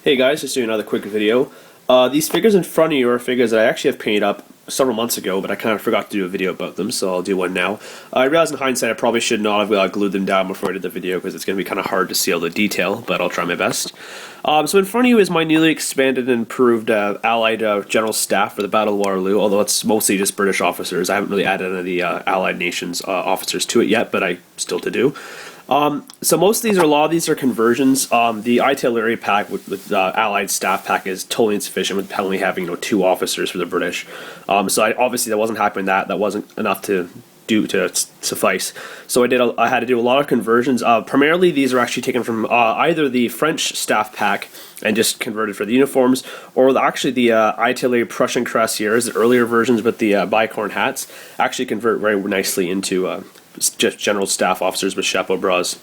Hey guys, just doing another quick video. These figures in front of you are figures that I actually have painted up several months ago, but I kind of forgot to do a video about them, so I'll do one now. I realize in hindsight I probably should not have glued them down before I did the video because it's going to be kind of hard to see all the detail, but I'll try my best. So in front of you is my newly expanded and improved Allied General Staff for the Battle of Waterloo, although it's mostly just British officers. I haven't really added any of the Allied nations officers to it yet, but I still to do. So most of these, or a lot of these, are conversions. The artillery pack with Allied staff pack is totally insufficient with only having 2 officers for the British. So obviously that wasn't happening. That wasn't enough to suffice. So I had to do a lot of conversions. Primarily these are actually taken from either the French staff pack and just converted for the uniforms, or actually the artillery Prussian cuirassiers, the earlier versions with the bicorn hats, actually convert very nicely into just general staff officers with chapeau bras.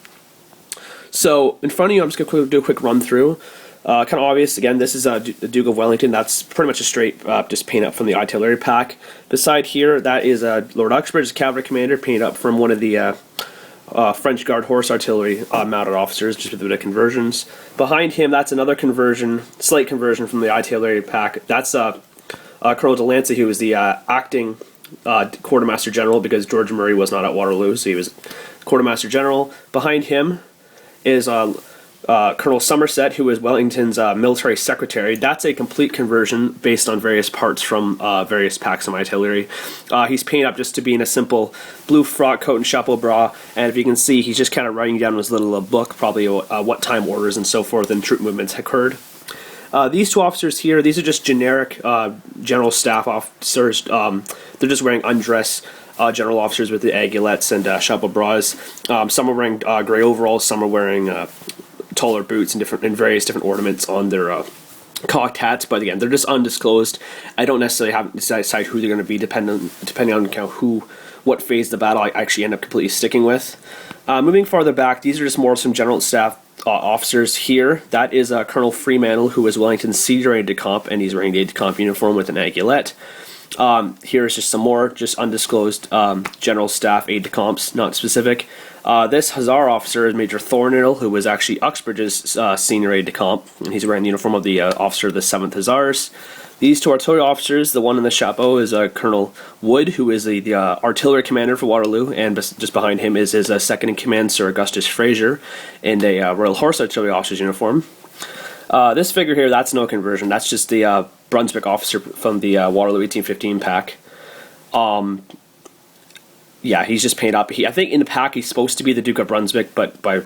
So in front of you, I'm just going to do a quick run through. Kind of obvious, again, this is the Duke of Wellington. That's pretty much a straight just paint up from the artillery pack. Beside here, that is Lord Uxbridge's cavalry commander, painted up from one of the French Guard horse artillery mounted officers, just with a bit of conversions. Behind him, that's another conversion, slight conversion from the artillery pack. That's Colonel Delancey, who was the acting quartermaster general, because George Murray was not at Waterloo, so he was quartermaster general. Behind him is Colonel Somerset, who is Wellington's military secretary. That's a complete conversion based on various parts from various packs of artillery. He's painted up just to be in a simple blue frock coat and chapeau bras, and if you can see, he's just kind of writing down in his little book probably what time orders and so forth and troop movements occurred. These 2 officers here, these are just generic general staff officers. They're just wearing undress general officers with the aiguillettes and chapeau bras. Some are wearing gray overalls, some are wearing taller boots and various different ornaments on their cocked hats, but again, they're just undisclosed. I don't necessarily have to decide who they're going to be depending on what phase of the battle I actually end up completely sticking with. Moving farther back, these are just more some general staff officers here. That is Colonel Fremantle, who is Wellington's senior aide-de-camp, and he's wearing the aide-de-camp uniform with an aiguillette. Here's just some more just undisclosed general staff aide-de-camps, not specific. This Hussar officer is Major Thornhill, who was actually Uxbridge's senior aide-de-camp, and he's wearing the uniform of the officer of the 7th Hussars. These 2 artillery officers, the one in the chapeau is Colonel Wood, who is the artillery commander for Waterloo, and just behind him is his second-in-command, Sir Augustus Fraser, in a Royal Horse Artillery officer's uniform. This figure here, that's no conversion. That's just the Brunswick officer from the Waterloo 1815 pack. Yeah, he's just painted up. I think in the pack he's supposed to be the Duke of Brunswick, but by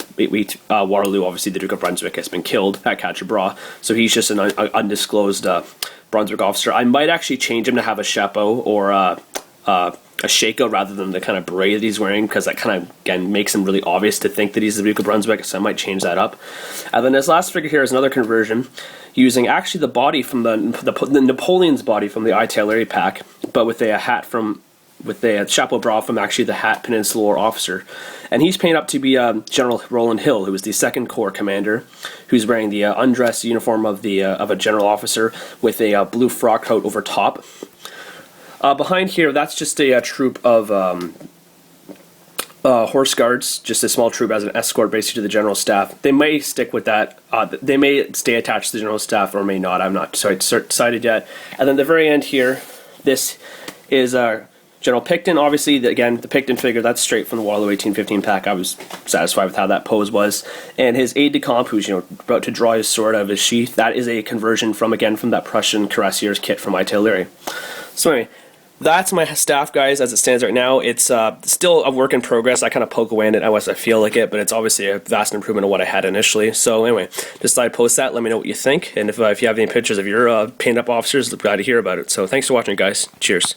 Waterloo, obviously the Duke of Brunswick has been killed at Quatre Bras, so he's just an undisclosed Brunswick officer. I might actually change him to have a chapeau or a shako rather than the kind of beret that he's wearing, because that kind of, again, makes him really obvious to think that he's the Duke of Brunswick, so I might change that up. And then this last figure here is another conversion, using actually the body from the Napoleon's body from the artillery pack, but with a hat with a chapeau bras from actually the Hat Peninsula War officer. And he's painted up to be General Rowland Hill, who is the 2nd Corps commander, who's wearing the undress uniform of a general officer with a blue frock coat over top. Behind here, that's just a troop of horse guards, just a small troop as an escort basically to the general staff. They may stick with that. They may stay attached to the general staff or may not. I'm not decided yet. And then the very end here, this is General Picton. Obviously, again, the Picton figure, that's straight from the Waterloo 1815 pack. I was satisfied with how that pose was. And his aide-de-camp, who's about to draw his sword out of his sheath, that is a conversion from that Prussian cuirassiers kit from artillery. So anyway, that's my staff, guys, as it stands right now. It's still a work in progress. I kind of poke away at it as I feel like it, but it's obviously a vast improvement of what I had initially. So anyway, just thought I'd post that. Let me know what you think. And if you have any pictures of your painted up officers, I'm glad to hear about it. So thanks for watching, guys. Cheers.